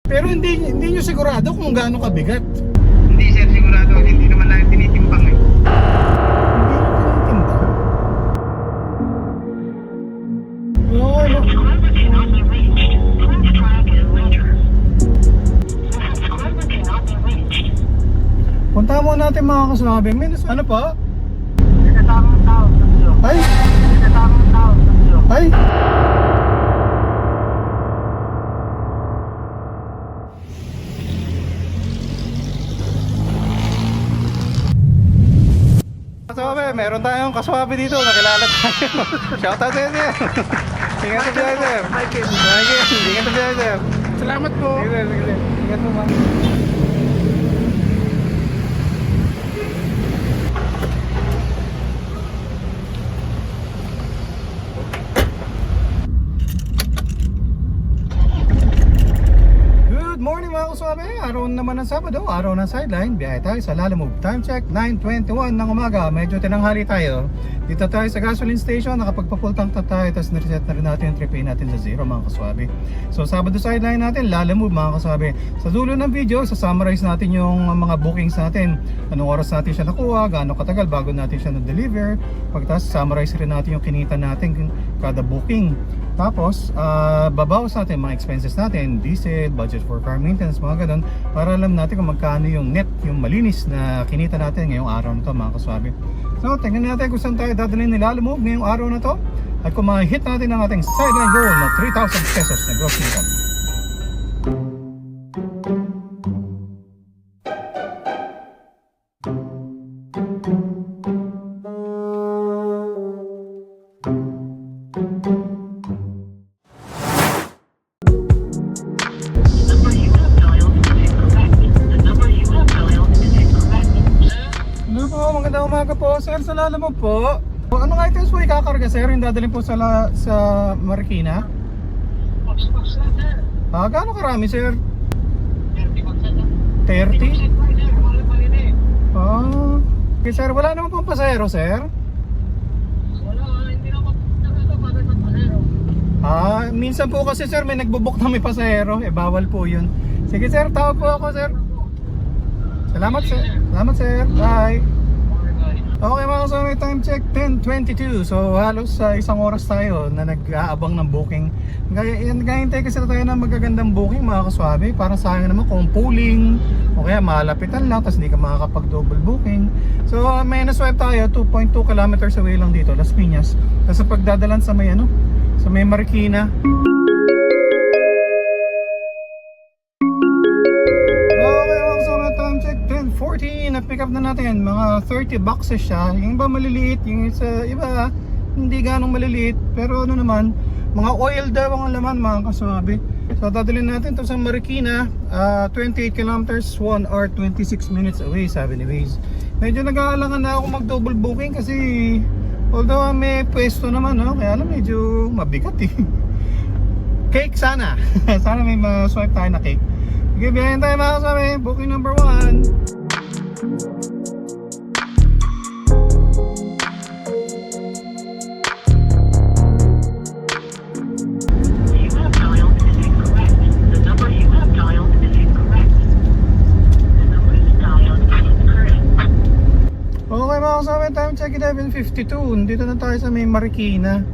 Pero hindi nyo sigurado kung gaano kabigat. Hindi sir, sigurado. Hindi naman namin tinitimbang eh. Hindi nyo tinitimbang. Oo, ano? Subscriber cannot be reached. Please try again later. The subscriber cannot be reached. Punta mo natin mga kaswabe. Minus ano pa? Nagkatamang tao, tatlo. Ay! Nagkatamang tao, tatlo. Ay! Kaswabe, meron tayong kaswabe dito. Nakilala tayo. Shoutout sa inyo. Ingat sa biyahe, sir. Michael. Michael, ingat sa biyahe, sir. Salamat po. Sige, sige. Ingat mo, man. Good morning mga kaswabe. Araw naman ng Sabado, araw ng sideline. Biyahe tayo sa Lalamove. Time check 9:21 ng umaga. Medyo tinanghali tayo. Dito tayo sa gasoline station. Nakapagpa-full tank na tayo. Tapos na-reset na rin natin yung trip natin sa zero mga kaswabe. So Sabado sideline natin, Lalamove mga kaswabe. Sa dulo ng video, sa-summarize natin yung mga bookings natin. Anong oras natin siya nakuha, gaano katagal bago natin siya na-deliver. Pagkatapos summarize rin natin yung kinita natin kada booking. Tapos, babawas natin mga expenses natin, diesel, budget for car maintenance, mga ganun, para alam natin kung magkano yung net, yung malinis na kinita natin ngayong araw na to mga kaswabe. So, tingnan natin kung saan tayo dadalhin ni Lalamove ngayong araw na to. At kung ma-hit natin ang ating sideline goal na 3,000 pesos na gross income. The number you have dialed is incorrect. The number you have dialed is incorrect. Hello po, magandang umaga po, sir, sa Lalamove po. Anong items po ikakarga, sir, yung dadalhin po sa Marikina? Box na sir. Gaano karami, sir? 30 box na. 30? Wala pa rin eh. Okay, sir, wala naman pong pasahero, sir? Wala, hindi na mapunta na ito para magpasero. Minsan po kasi, sir, may nagbo-book na may pasahero. Bawal po yun. Sige, sir, tawag po ako, sir. Salamat, sir. Salamat, sir. Bye. Okay mga kasama, time check 10:22. So halos sa isang oras tayo na nag-aabang ng booking. Gahintay kasi tayo ng magagandang booking mga kaswabe. Parang sayang naman kung pooling o kaya malapitan lang tapos hindi ka makakapag-double booking. So may na-swipe tayo 2.2 kilometers away lang dito, Las Piñas. Tapos pagdadalan sa may sa may Marikina. Okay mga kasama, time check 10:40. Na-pick up na natin mga 30 boxes siya. Yung iba maliliit, yung sa iba hindi ganong maliliit, pero ano naman, mga oil daw ang laman mga kaswabe. So dadalhin natin to sa Marikina, 28 kilometers, 1 hour 26 minutes away, sabi ni Waze. Medyo nag-aalangan na ako mag-double booking kasi although may pwesto naman, no? Kaya lang medyo mabigat eh. Cake sana. Sana may ma-swipe tayo na cake. Okay, biyahin tayo mga kaswabe. Booking number 1. You have dialed is incorrect. The number you have dialed is incorrect. The number you dialed is incorrect. Okay mga kasama, time check 11:52. Dito na tayo sa may Marikina.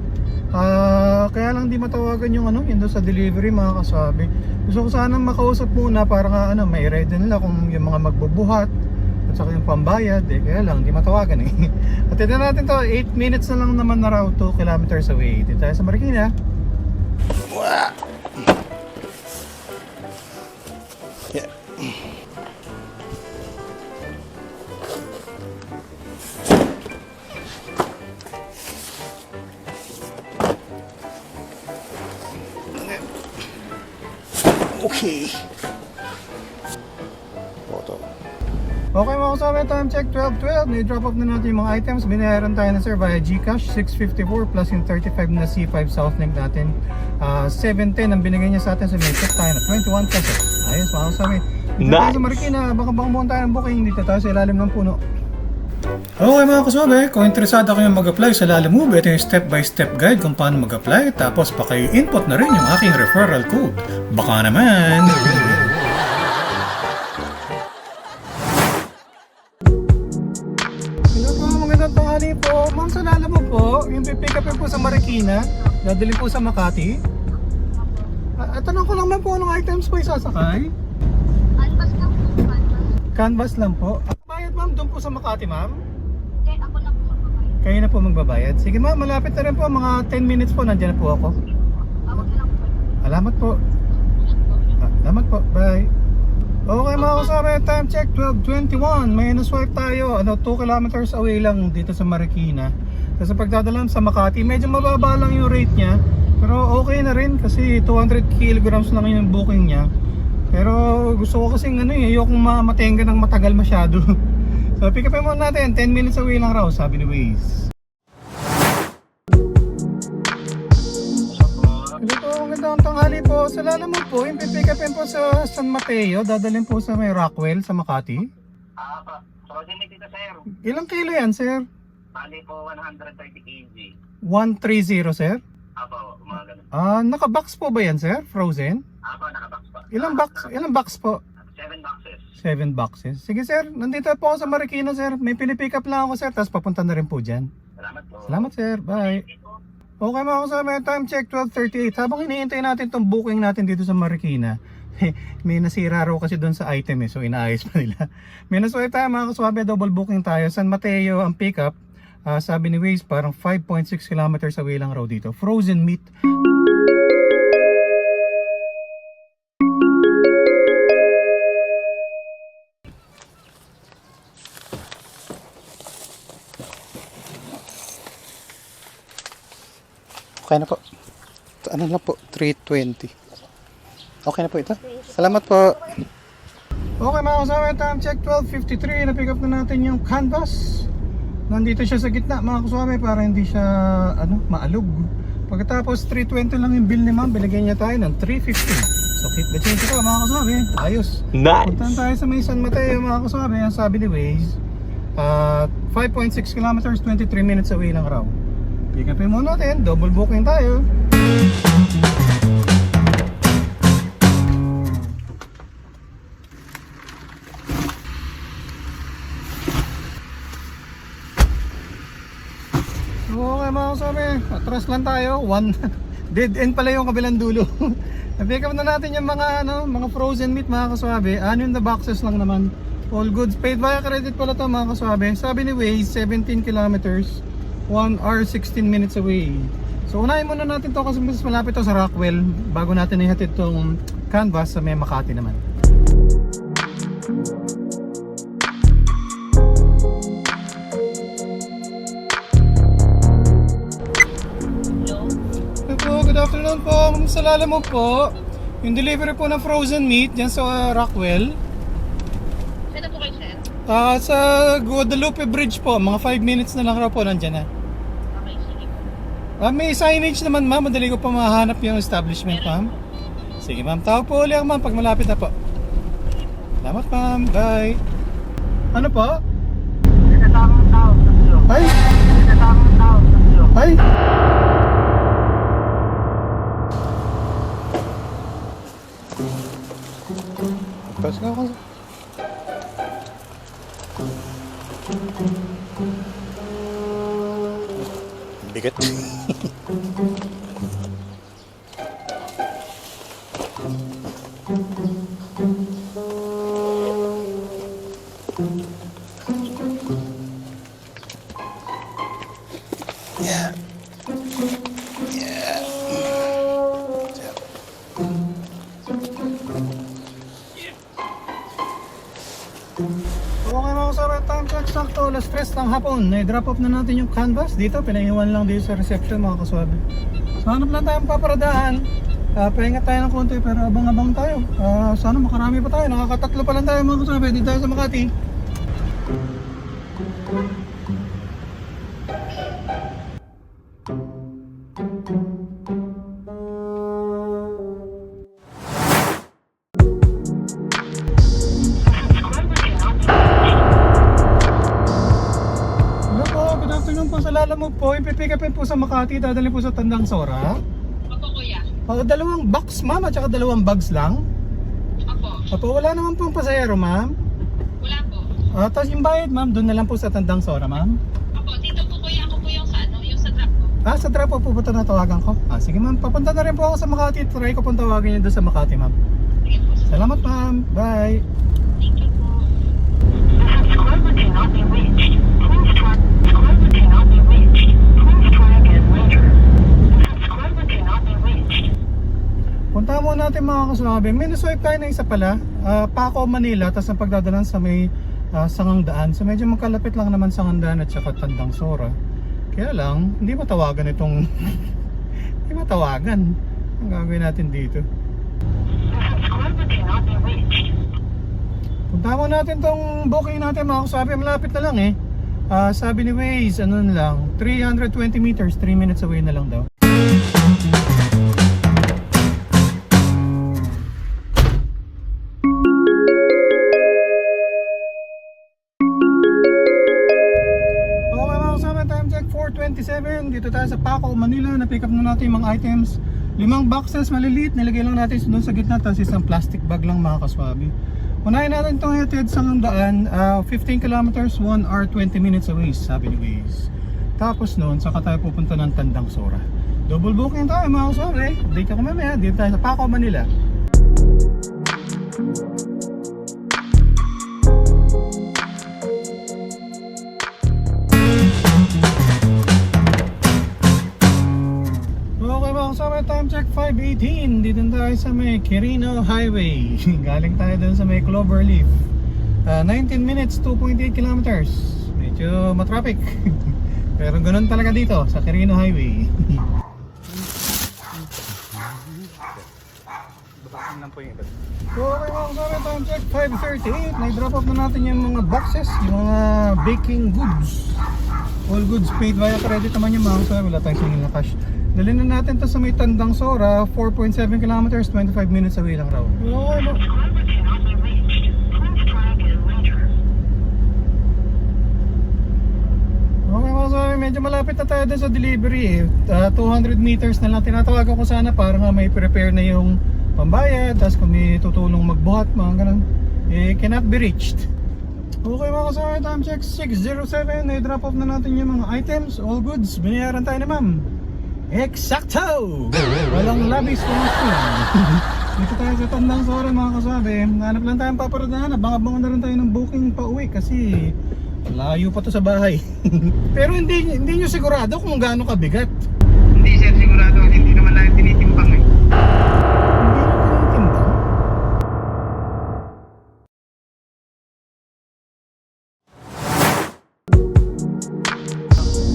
Kaya lang di matawagan yung yung doon sa delivery mga kasabi. Gusto ko sanang makausap muna para nga may ready nila kung yung mga magbubuhat at saka yung pambayad kaya lang di matawagan eh. At ito natin to, 8 minutes na lang naman na raw 2 kilometers away. Dito tayo sa Marikina. Okay. Okay mga kasama, time check 12:12. Ni-drop off na natin yung mga items. Binayaran tayo na sir via Gcash, 654 plus yung 35 na C5 Southlink natin. 710 ang binigay niya sa atin, so may check tayo na 21 pesos. Ayos mga kasama. Dito tayo sa Marikina, baka buong tayo ng booking. Dito tayo sa ilalim ng puno. Okay mga kaswabe, kung interesado kayong mag-apply sa Lalamove, ito yung step-by-step guide kung paano mag-apply. Tapos paki-input na rin yung aking referral code. Baka naman! dadalhin po sa Makati. Tanong ko lang ma'am po, anong items po isasakay? Canvas lang po, canvas. Canvas lang po. Bayad ma'am, doon po sa Makati ma'am. Okay, ako na po magbabayad. Kayo na po magbabayad. Sige ma'am, malapit na rin po. Mga 10 minutes po, nandiyan na po ako. Ako na lang po. Salamat po. Salamat po. Bye. Okay mga kasama, time check 12:21. May na-swipe tayo. 2 kilometers away lang dito sa Marikina. Kasi pagdadalam sa Makati, medyo mababa lang yung rate niya. Pero okay na rin kasi 200 kilograms lang yung booking niya. Pero gusto ko kasing ayokong matenga ng matagal masyado. So pick upin muna natin, 10 minutes away lang raw, sabi ni Waze. Hello po, magandang tanghali po. Sa Lalamove po, yung pipick upin po sa San Mateo, dadalhin po sa may Rockwell sa Makati. Pa. So, din dito, sir. Ilang kilo yan, sir? Bali po, 130 kg. 130, sir? Apo, mga ganun. Naka-box po ba yan, sir? Frozen? Apo, nakabox pa. Ilang box po? 7 boxes. 7 boxes. Sige, sir. Nandito po ako sa Marikina, sir. May pinipick up lang ako, sir. Tapos papunta na rin po dyan. Salamat po. Salamat, sir. Bye. Okay mga kasama, time check 12:38. Habang hinihintay natin itong booking natin dito sa Marikina, may nasira raw kasi doon sa item so inaayos pa nila. May naswipe tayo mga kaswabe, double booking tayo. San Mateo ang pick up. Sabi ni Waze parang 5.6 kilometers away lang raw dito. Frozen meat. Okay na po. Ano na po? 320. Okay na po ito. Salamat po. Okay mga kasama, time check 12:53. Na-pick up na natin yung canvas. Nandito siya sa gitna mga kasama para hindi siya maalog. Pagkatapos 320 lang yung bill ni ma'am, binigyan niya tayo ng 350. So keep the change ito mga kasama. Ayos. Nice. Puntahan tayo sa may San Mateo mga kasama. Ang sabi ni Waze 5.6 kilometers, 23 minutes away lang raw. Pick upin muna natin, double booking tayo. Okay mga kasama, atras lang tayo. Dead end pala yung kabilang dulo. Na-pick up na natin yung mga frozen meat mga kaswabe. In the boxes lang naman. All goods paid via credit pala to mga kaswabe. Sabi ni Waze 17 kilometers, 1 hour 16 minutes away. So unahin muna natin to kasi mas malapit to sa Rockwell bago natin ihatid tong canvas sa may Makati naman. Hello po, good afternoon po. Sa Lalamove po, yung delivery po ng frozen meat dyan sa Rockwell. Saan na po kayo, sir? Sa Guadalupe Bridge po, mga 5 minutes na lang raw po nandyan na. Okay, sige po. May signage naman ma'am, madali ko pa mahanap yung establishment ma'am. Sige ma'am, tawag po ulit ma'am pag malapit na po. Salamat ma'am, bye. Ano po? Tinatamang tao, tatlo. Ay! Tinatamang tao, tatlo. Ay! Pas nga ako. Bigat. Yeah. Yeah. Okay mga kasama, time check sakto, alas 3 ng hapon. Na-drop off na natin yung canvas dito, pinaiwan lang dito sa reception mga kaswabe. So hanap lang tayong paparadahan. Pahinga tayo ng konti pero abang-abang tayo. Sana makarami pa tayo, nakakatatlo pa lang tayo mga kaswabe dito tayo sa Makati. Sa Lalamove po, ipipick upin po sa Makati, dadalhin po sa Tandang Sora. Opo, kuya. Dalawang box ma'am at saka dalawang bags lang. Opo. Wala naman pong pasahero ma'am. Wala po. Tapos yung bayad ma'am, doon na lang po sa Tandang Sora ma'am. Opo, dito po kuya, ako po yung sa yung sa truck po. Sa drop off po ba ito natawagan ko? Sige ma'am, papunta na rin po ako sa Makati. Try ko pong tawagin niyo doon sa Makati ma'am. Sige po, sir. Salamat ma'am, bye. Thank you po. The subscriber cannot be reached. Please try. Subscriber cannot be reached. Please try again later. The subscriber cannot be reached. Punta mo natin mga kaswabe. May naswipe tayo na isa pala. Paco, Manila. Tapos ang pagdadalan sa may Sangangdaan. So medyo magkalapit lang naman Sangangdaan at saka Tandang Sora. Kaya lang, hindi matawagan itong hindi matawagan. Ang gagawin natin dito. The subscriber cannot be reached. Punta mo natin tong booking natin mga kaswabe. Malapit na lang eh. Sabi ni Waze, ano na lang, 320 meters, 3 minutes away na lang daw. Okay mga kasama, time check 4:27. Dito tayo sa Paco, Manila. Na-pick up na natin yung mga items. 5 boxes maliliit, nilagay lang natin doon sa gitna. Tapos isang plastic bag lang mga kaswabe. Unahin natin itong headed sa Sangangdaan, 15 kilometers, 1 hour 20 minutes away, sabi ni Waze. Tapos noon, saka tayo pupunta ng Tandang Sora. Double booking tayo mga kaswabe. Update ako mamaya, dito tayo sa Paco, Manila. Okay mga kasama, time check 5:18. Dito tayo sa may Quirino Highway. Galing tayo dun sa may Cloverleaf. 19 minutes, 2.8 kilometers. Medyo matraffic. Pero ganun talaga dito sa Quirino Highway. Okay mga kasama, time check 5:38. Nai-drop off na natin yung mga boxes, yung mga baking goods. All goods paid via credit naman yung mga kasama. Wala tayong singil na cash. Dalhin na natin to sa may Tandang Sora, 4.7 kilometers, 25 minutes away lang raw. Okay, Subscriber cannot be reached. Please try again later. okay mga sabi, medyo malapit na tayo doon sa delivery eh. 200 meters na lang tinatawagan ko sana para nga may prepare na yung pambayad. Tapos kung may tutulong magbuhat, mga ganun, eh cannot be reached. Okay mga kasama, time check 6:07. I-drop off na natin yung mga items, all goods. Binayaran tayo na ma'am. Eksakto! Walang labis na dito tayo sa Tandang Sora mga kasabi. Hanap lang tayong paparadahan. Abang-abang na rin tayo ng booking pa uwi kasi layo pa to sa bahay. Pero hindi nyo sigurado kung gaano kabigat. Hindi sir, sigurado. Hindi naman natin tinitimbang eh. Hindi nyo tinitimbang.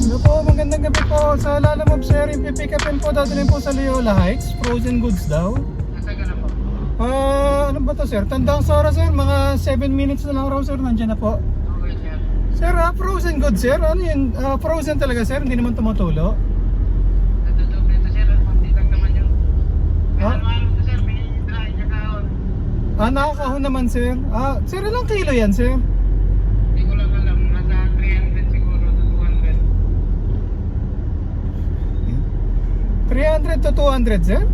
Hello po, magandang gabi po. Sa Lalamove Sharing, pipick upin po, dadalhin po sa Loyola Heights. Frozen goods daw. Nasa na po. Ano ba to sir? Tandang Sora sir, mga 7 minutes na lang raw sir, nandiyan na po. Okay sir. Sir, frozen goods sir, ano yun? Frozen talaga sir, hindi naman tumutulo. Natutup nito sir. Hindi lang naman yung... Ha? Ano to sir? May dry na kahon. Nakakahon naman sir. Sir, ilang kilo yan sir? Hindi ko lang alam. Nasa 300 siguro to 200. 300 to 200 sir?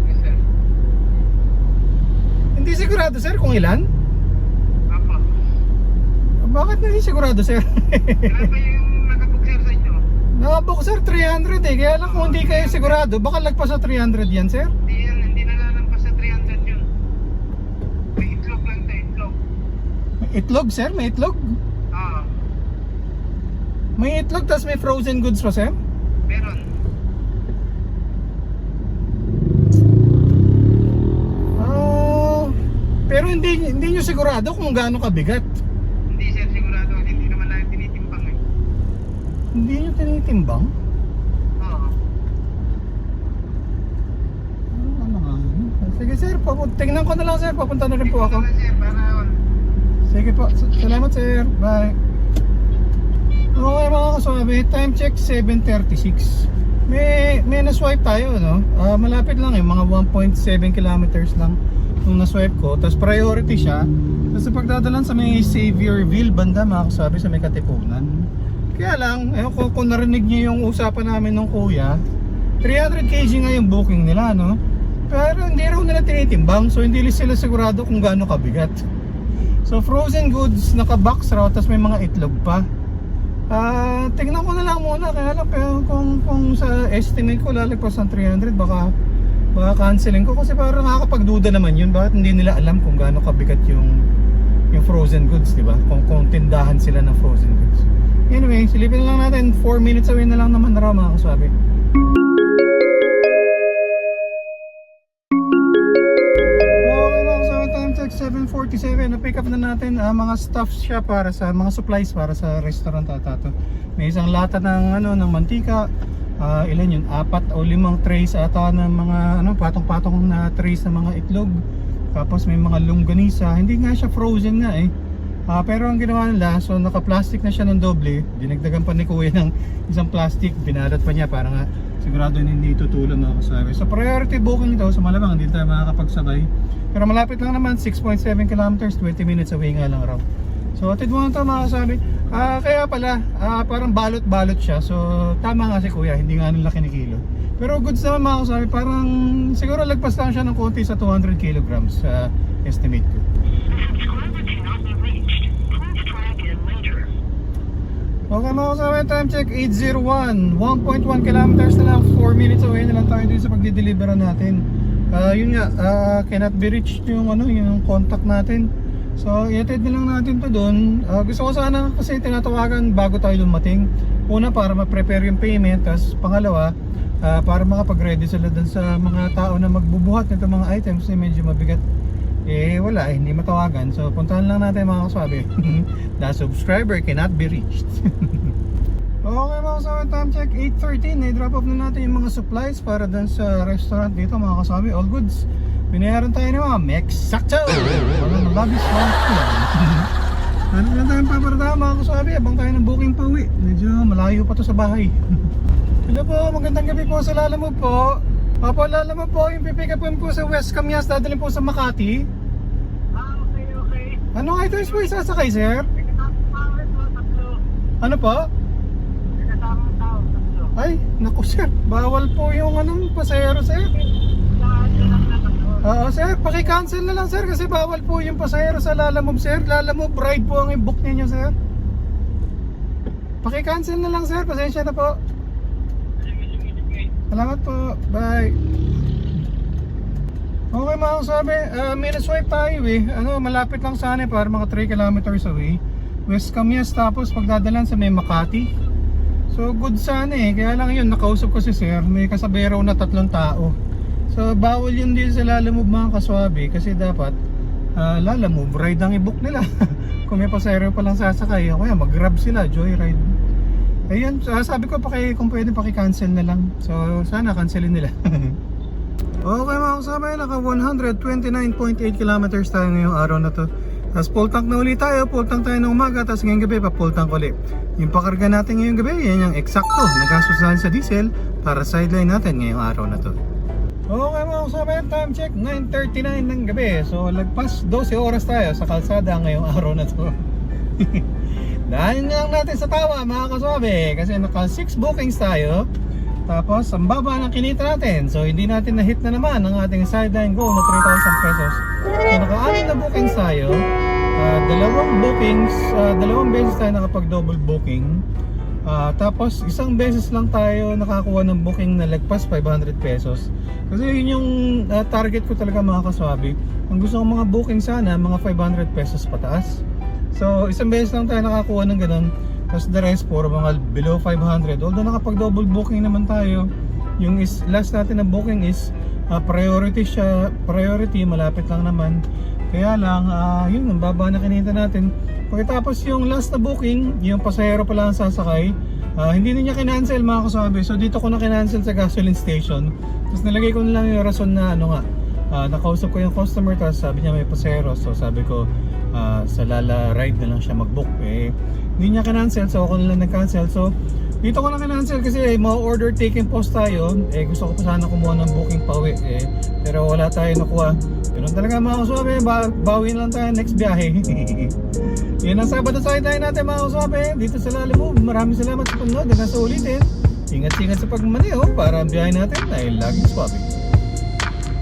Yes sir. Hindi sigurado sir kung ilan? Apo. Bakit hindi sigurado sir? Ilan ba yung nakabook sir sa inyo? Nakabook sir 300 eh, kaya lang kung hindi kayo sigurado, baka lagpas sa 300 yan sir? Hindi nalalampas sa 300 yun. May itlog lang to, itlog. May itlog sir, may itlog? Oo. May itlog tas may frozen goods pa sir? Meron. Pero hindi nyo sigurado kung gaano kabigat. Hindi sir, sigurado. Hindi naman natin tinitimbang eh. Hindi nyo tinitimbang? Oo. Ano nga? Sige sir, tingnan ko na lang sir, papunta na rin po ako. Ito na, sir, para Sige po, salamat sir, bye. Okay mga kaswabe, time check 7:36. May na-swipe tayo no? Malapit lang eh, mga 1.7 kilometers lang nung na-swipe ko. Tapos priority siya. Tapos sa pagdadalan sa may Saviorville banda mga kaswabe, sa may Katipunan. Kaya lang, ko kung narinig niyo yung usapan namin ng kuya, 300 kg nga yung booking nila no? Pero hindi raw nila tinitimbang, so hindi sila sigurado kung gaano kabigat. So frozen goods, naka-box raw, tapos may mga itlog pa. Tingnan ko na lang muna, kaya lang kung sa estimate ko lalagpas ng 300, baka cancelin ko kasi parang nakakapagduda naman yun. Bakit hindi nila alam kung gaano kabigat yung frozen goods, di ba? Kung tindahan sila ng frozen goods. Anyway, silipin lang natin, 4 minutes away na lang naman na raw mga kasabi. Okay mga kasabi, time check 7:47. Na-pick up na natin mga stuffs siya para sa mga supplies para sa restaurant Tato. May isang lata ng ng mantika, ilan yun, 4 o 5 trays ata ng mga patong-patong na trays ng mga itlog. Tapos may mga longganisa, hindi nga siya frozen nga pero ang ginawa nila, so naka-plastic na siya ng doble. Dinagdagan pa ni Kuya ng isang plastic, binalot pa niya para nga sigurado hindi tutulong mga kasabi. So priority booking ito, so malamang hindi tayo makakapagsabay. Pero malapit lang naman, 6.7 kilometers, 20 minutes away nga lang raw. So atid mo lang ito mga kasabi. Kaya pala, parang balot-balot siya. So tama nga si Kuya, hindi nga nila kinikilo. Pero goods naman mga kasabi, parang siguro lagpas lang siya ng konti sa 200 kilograms sa estimate ko. Okay mga kasabi, time check 8:01, 1.1 kilometers na lang, 4 minutes away na lang tayo dito sa pagdideliveran natin. Yun nga, cannot be reached yung contact natin. So iatid na lang natin to doon. Gusto ko sana kasi tinatawagan bago tayo dumating. Una para ma-prepare yung payment, tapos pangalawa para makapag-ready sila dun sa mga tao na magbubuhat nito mga items na medyo mabigat. Wala hindi matawagan. So puntahan lang natin mga kasabi. The subscriber cannot be reached. Okay mga kasabi, time check 8:13. I-drop off na natin yung mga supplies para dun sa restaurant dito mga kasabi. All goods. Binayaran tayo ng mga Mexacto. Walang labis lang. Ano na tayong paparada mga kasabi, abang tayo ng booking pa uwi. Medyo malayo pa to sa bahay. Hello po, magandang gabi po sa Lalamove po. Opo, Lalamove po, yung pipick up po sa West Camias, dadalhin po sa Makati. Okay. Anong items po isasakay, sir? Ano po? Nagkatamang tao, tatlo. Ay, naku sir, bawal po yung pasahero, sir. Oo, sir, paki-cancel na lang, sir, kasi bawal po yung pasahero sa Lalamove, sir. Lalamove ride po ang i-book ninyo, sir. Paki-cancel na lang, sir, pasensya na po. Salamat po, bye. Okay mga kasabi, minute swipe tayo malapit lang sana para mga 3 kilometers away. West Camias, tapos pagdadalan sa may Makati. So good sana kaya lang yun, nakausap ko si sir, may kasabero na 3 tao. So bawal yun din sa Lalamove mga kaswabi, kasi dapat Lalamove ride ang i-book nila. Kung may pasahero pa lang sasakay, kaya mag-grab sila, joyride. Ayun, sabi ko kung pwede paki-cancel na lang. So sana cancelin nila. Okay mga kasabay, naka 129.8 kilometers tayo ngayong araw na to. Tapos full tank na ulit tayo, full tank tayo ng umaga, tapos ngayong gabi pa full tank ulit. Yung pakarga natin ngayong gabi, yan yung eksakto nagkasusahan sa diesel para sideline natin ngayong araw na to. Okay mga kasabay, time check 9:39 ng gabi. So lagpas 12 oras tayo sa kalsada ngayong araw na to. Dahil na lang natin sa tawa mga kasabi, kasi naka 6 bookings tayo. Tapos ang baba ng kinita natin, so hindi natin na-hit na naman ang ating sideline goal na 3,000 pesos. So naka-6 na bookings tayo, dalawang beses tayo nakapag double booking. Tapos isang beses lang tayo nakakuha ng booking na lagpas 500 pesos. Kasi yun yung target ko talaga mga kaswabi. Ang gusto kong mga booking sana, mga 500 pesos pataas. So isang beses lang tayo nakakuha ng ganun. Tapos the rest puro mga below 500. Although nakapag double booking naman tayo, yung last natin na booking is priority siya. Priority, malapit lang naman. Kaya lang, yun, ang baba na kinita natin. Pagkatapos yung last na booking, yung pasahero pa lang sasakay, hindi na niya kinancel mga kasabi. So dito ko na kinancel sa gasoline station. Tapos nilagay ko na lang yung rason na nakausap ko yung customer, tapos sabi niya may pasahero. So sabi ko, sa Lala ride na lang siya mag-book. Hindi niya kinancel, so ako na lang nag-cancel. So dito ko na kinancel kasi ma-order taking post tayo. Gusto ko pa sana kumuha ng booking pa uwi. Pero wala tayo nakuha. Ganun talaga mga kasabi, bawi na lang tayo next biyahe. Yan ang Sabado sideline natin mga kasabi, dito sa Lalamove. Maraming salamat sa panonood. Hanggang sa ulitin, ingat-ingat sa pagmaneho para ang biyahe natin ay laging swabe.